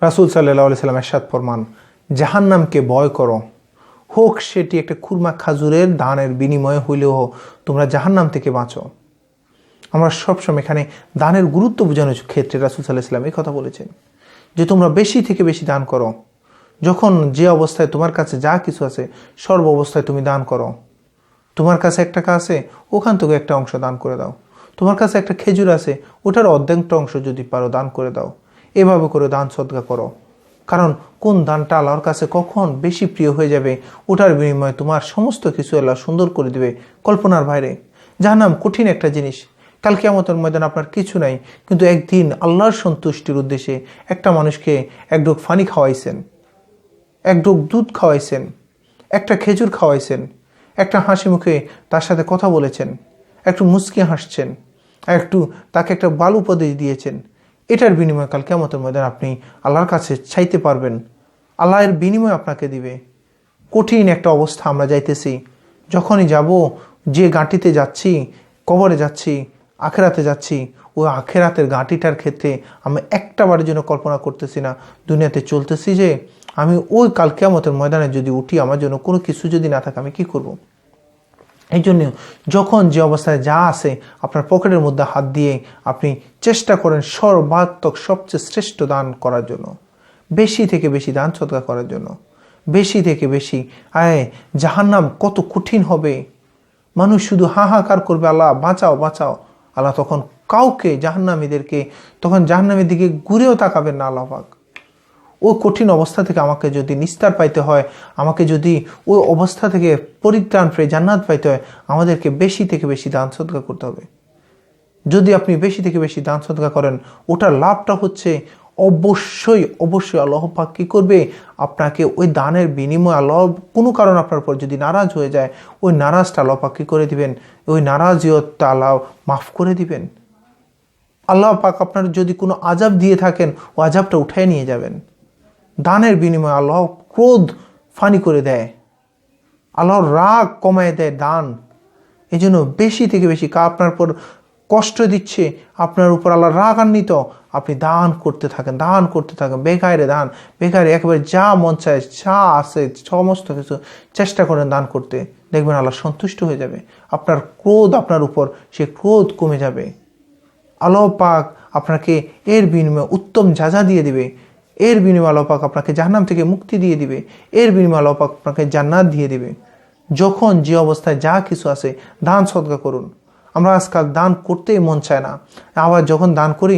রাসূল সাল্লাল্লাহু আলাইহি সাল্লাম ইরশাদ ফরমান, জাহান্নামকে ভয় করো, হোক সেটি একটা খুরমা খাজুরের দানের বিনিময়ে হইলেও তোমরা জাহান্নাম থেকে বাঁচো। আমরা সবসময় এখানে দানের গুরুত্ব বোঝানোর ক্ষেত্রে রাসূল সাল্লাল্লাহু আলাইহি সাল্লাম এই কথা বলেছেন যে তোমরা বেশি থেকে বেশি দান করো। যখন যে অবস্থায় তোমার কাছে যা কিছু আছে সর্ব অবস্থায় তুমি দান করো। তোমার কাছে 1 টাকা আছে, ওখান থেকে একটা অংশ দান করে দাও। তোমার কাছে একটা খেজুর আছে, ওটার অর্ধেকটা অংশ যদি পারো দান করে দাও। এভাবে করে দান সদকা করো, কারণ কোন দানটা আল্লাহর কাছে কখন বেশি প্রিয় হয়ে যাবে ওটার বিনিময়ে তোমার সমস্ত কিছু আল্লাহ সুন্দর করে দিবে কল্পনার বাইরে। জাহান্নাম কঠিন একটা জিনিস। কাল কিয়ামতের ময়দানে আপনার কিছু নাই, কিন্তু একদিন আল্লাহর সন্তুষ্টির উদ্দেশ্যে একটা মানুষকে এক ঢোক পানি খাওয়াইছেন, এক ঢোক দুধ খাওয়াইছেন, একটা খেজুর খাওয়াইছেন, একটা হাসি মুখে তার সাথে কথা বলেছেন, একটু মুচকি হাসছেন, একটু তাকে একটা ভালো উপদেশ দিয়েছেন। এটার বিনিময়ে কাল কিয়ামতের ময়দানে আপনি আল্লাহর কাছে চাইতে পারবেন, আল্লাহর বিনিময়ে আপনাকে দিবে। কঠিন একটা অবস্থা আমরা যাইতেছি। যখনই যাব, যে গাঁটিতে যাচ্ছি, কবরে যাচ্ছি, আখেরাতে যাচ্ছি, ওই আখেরাতের গাঁটিটার ক্ষেত্রে আমি একটা বারের জন্য কল্পনা করতেছি না দুনিয়াতে চলতেছি যে আমি ওই কাল কিয়ামতের ময়দানে যদি উঠি, আমার জন্য কোনো কিছু যদি না থাকে আমি কি করব। এই জন্য যখন যে অবস্থায় যা আছে আপনার পকেটের মধ্যে হাত দিয়ে আপনি চেষ্টা করেন সর্বাত্মক সবচেয়ে শ্রেষ্ঠ দান করার জন্য, বেশি থেকে বেশি দান সদকা করার জন্য, বেশি থেকে বেশি। জাহান্নাম কত কঠিন হবে, মানুষ শুধু হাহাকার করবে, আল্লাহ বাঁচাও বাঁচাও। আল্লাহ তখন কাউকে জাহান্নামীদেরকে তখন জাহান্নামের দিকে ঘুরেও তাকাবেন না। আল্লাহ পাক ওই কঠিন অবস্থা থেকে আমাকে যদি নিস্তার পাইতে হয়, আমাকে যদি ওই অবস্থা থেকে পরিত্রাণ পেয়ে জান্নাত পাইতে হয়, আমাদেরকে বেশি থেকে বেশি দান সদকা করতে হবে। যদি আপনি বেশি থেকে বেশি দান সদকা করেন, ওটার লাভটা হচ্ছে অবশ্যই অবশ্যই আল্লাহ পাক কী করবে, আপনাকে ওই দানের বিনিময়ে আল্লাহ কোনো কারণ আপনার উপর যদি নারাজ হয়ে যায়, ওই নারাজটা আল্লাহ পাক কী করে দিবেন, ওই নারাজিয়তটা আল্লাহ মাফ করে দিবেন। আল্লাহ পাক আপনার যদি কোনো আযাব দিয়ে থাকেন, ও আযাবটা উঠায় নিয়ে যাবেন। দানের বিনিময়ে আল্লাহ ক্রোধ ফানি করে দেয়, আল্লাহর রাগ কমায় দেয় দান। এই জন্য বেশি থেকে বেশি আপনার উপর কষ্ট দিচ্ছে, আপনার উপর আল্লাহ রাগান্বিত, আপনি দান করতে থাকেন, দান করতে থাকেন, বেকারে দান, বেকারে একেবারে যা মন চায় যা আছে সমস্ত কিছু চেষ্টা করেন দান করতে। দেখবেন আল্লাহ সন্তুষ্ট হয়ে যাবে, আপনার ক্রোধ আপনার উপর সে ক্রোধ কমে যাবে। আল্লাহ পাক আপনাকে এর বিনিময়ে উত্তম যাজা দিয়ে দিবে, এর বিনিময়ে আল্লাহ পাক আপনাকে জাহান্নাম থেকে মুক্তি দিয়ে দিবে, এর বিনিময়ে আল্লাহ পাক আপনাকে জান্নাত দিয়ে দিবে। যখন যে অবস্থায় যা কিছু আছে দান সদকা করুন। আমরা আজকাল দান করতেই মন চায় না, আবার যখন দান করি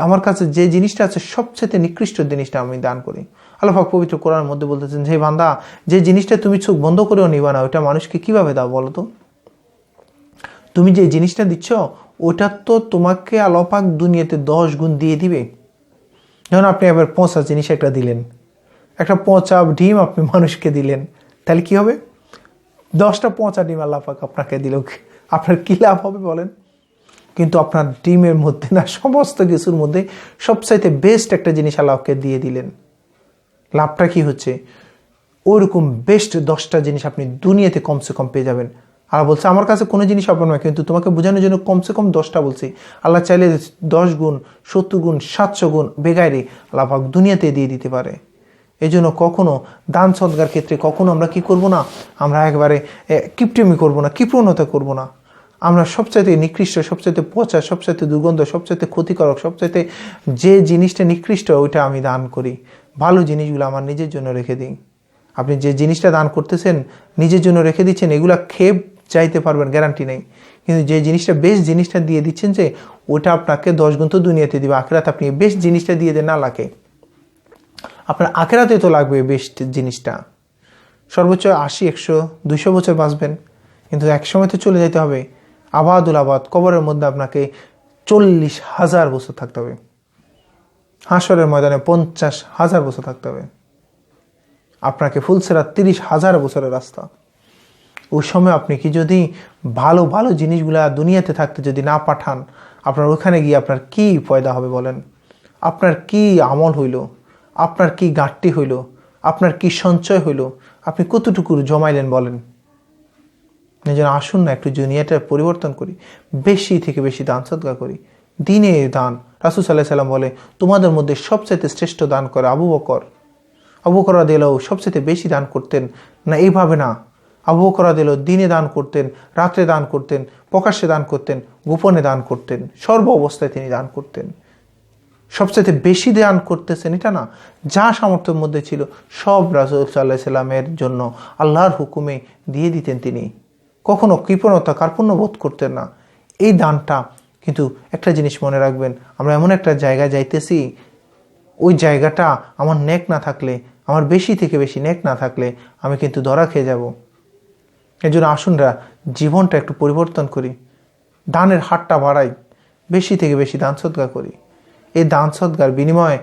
আমার কাছে যে জিনিসটা আছে সবচেয়ে নিকৃষ্ট জিনিসটা আমি দান করি। আল্লাহ পাক পবিত্র কোরআনের মধ্যে বলতেছেন, যে বান্দা যে জিনিসটা তুমি চোখ বন্ধ করেও নিবা না, ওটা মানুষকে কিভাবে দাও বলো তো? তুমি যে জিনিসটা দিচ্ছ ওটা তো তোমাকে আল্লাহ পাক দুনিয়াতে 10 গুণ দিয়ে দিবে। যেমন আপনি এবার পচা জিনিস একটা দিলেন, একটা পচা ডিম আপনি মানুষকে দিলেন, তাহলে কি হবে? 10টা পচা ডিম আল্লাহ পাক আপনাকে দিল, আপনার কি লাভ হবে বলেন? কিন্তু আপনার ডিমের মধ্যে না, সমস্ত কিছুর মধ্যে সবচাইতে বেস্ট একটা জিনিস আল্লাহকে দিয়ে দিলেন। লাভটা কি হচ্ছে? ওইরকম বেস্ট 10টা জিনিস আপনি দুনিয়াতে কমসে কম পেয়ে যাবেন। আল্লাহ বলছে আমার কাছে কোনো জিনিস হবে না, কিন্তু তোমাকে বোঝানোর জন্য কমসে কম 10টা বলছি। আল্লাহ চাইলে 10 গুণ, 70 গুণ, 700 গুণ বেগাইরে আল্লাহ পাক দুনিয়াতে দিয়ে দিতে পারে। এই জন্য কখনো দান সদকার ক্ষেত্রে কখনো আমরা কি করব না, আমরা একবারে কিপটেমি করব না, কৃপণতা করব না। আমরা সবচাইতে নিকৃষ্ট, সবচাইতে পচা, সবচাইতে দুর্গন্ধ, সবচাইতে ক্ষতিকারক, সবচাইতে যে জিনিসটা নিকৃষ্ট ওইটা আমি দান করি। ভালো জিনিসগুলো আমার নিজের জন্য রেখে দিই। আপনি যে জিনিসটা দান করতেছেন নিজের জন্য রেখে দিচ্ছেন, এগুলা খেয়ে চাইতে পারবেন, গ্যারান্টি নেই। কিন্তু যে জিনিসটা বেস্ট জিনিসটা দিয়ে দিচ্ছেন, যে ওটা আপনাকে 10 গুণ তো দুনিয়াতে দিবে, আখেরাতে আপনি বেস্ট জিনিসটা দিয়ে দেন না লাগে, আপনার আখেরাতে তো লাগবে বেস্ট জিনিসটা। সর্বোচ্চ 80, 100, 200 বছর বাঁচবেন, কিন্তু এক সময় তো চলে যেতে হবে। আবাদুল আবাদ কবরের মধ্যে আপনাকে 40,000 বছর থাকতে হবে, হাসরের ময়দানে 50,000 বছর থাকতে হবে, আপনাকে ফুলসেরা 30,000 বছরের রাস্তা। ওই সময় আপনি কি যদি ভালো ভালো জিনিসগুলা দুনিয়াতে থাকতে যদি না পাঠান, আপনার ওখানে গিয়ে আপনার কি ফয়দা হবে বলেন? আপনার কি আমল হইল, আপনার কি ঘাটতি হইল, আপনার কি সঞ্চয় হইল, আপনি কতটুকু জমাইলেন বলেন? যেন আসুন না একটু দুনিয়াটা পরিবর্তন করি, বেশি থেকে বেশি দান সদকা করি। দিনে দান, রাসূল সাল্লাল্লাহু আলাইহি সাল্লাম বলে, তোমাদের মধ্যে সবচেয়ে শ্রেষ্ঠ দান করে আবু বকর। আবু বকর রাদিয়াল্লাহু সবচেয়ে বেশি দান করতেন না, এইভাবে না। আবু বকর রাদিয়াল্লাহু দিনে দান করতেন, রাত্রে দান করতেন, প্রকাশ্যে দান করতেন, গোপনে দান করতেন, সর্ব অবস্থায় তিনি দান করতেন। সবচেয়ে বেশি দান করতেছেন এটা না, যা সামর্থ্যের মধ্যে ছিল সব রাসূল সাল্লাল্লাহু আলাইহি সাল্লামের জন্য আল্লাহর হুকুমে দিয়ে দিতেন। তিনি কখনো কৃপণতা কার্পণ্য বোধ করতেন না। এই দানটা কিন্তু একটা জিনিস মনে রাখবেন, আমরা এমন একটা জায়গায় যাইতেছি, ওই জায়গাটা আমার নেক না থাকলে, আমার বেশি থেকে বেশি নেক না থাকলে আমি কিন্তু ধরা খেয়ে যাব। এই জন্য আসুনরা জীবনটা একটু পরিবর্তন করি, দানের হারটা বাড়াই, বেশি থেকে বেশি দান সদকা করি। এই দান সদকার বিনিময়ে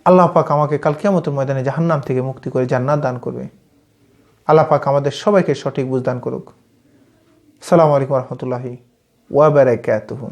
আল্লাহ পাক আমাকে কাল কিয়ামতের ময়দানে জাহান্নাম থেকে মুক্তি করে জান্নাত দান করবে। আল্লাহ পাক আমাদের সবাইকে সঠিক বুঝ দান করুক। আসসালামু আলাইকুম ওয়া রাহমাতুল্লাহি ওয়া বারাকাতুহু।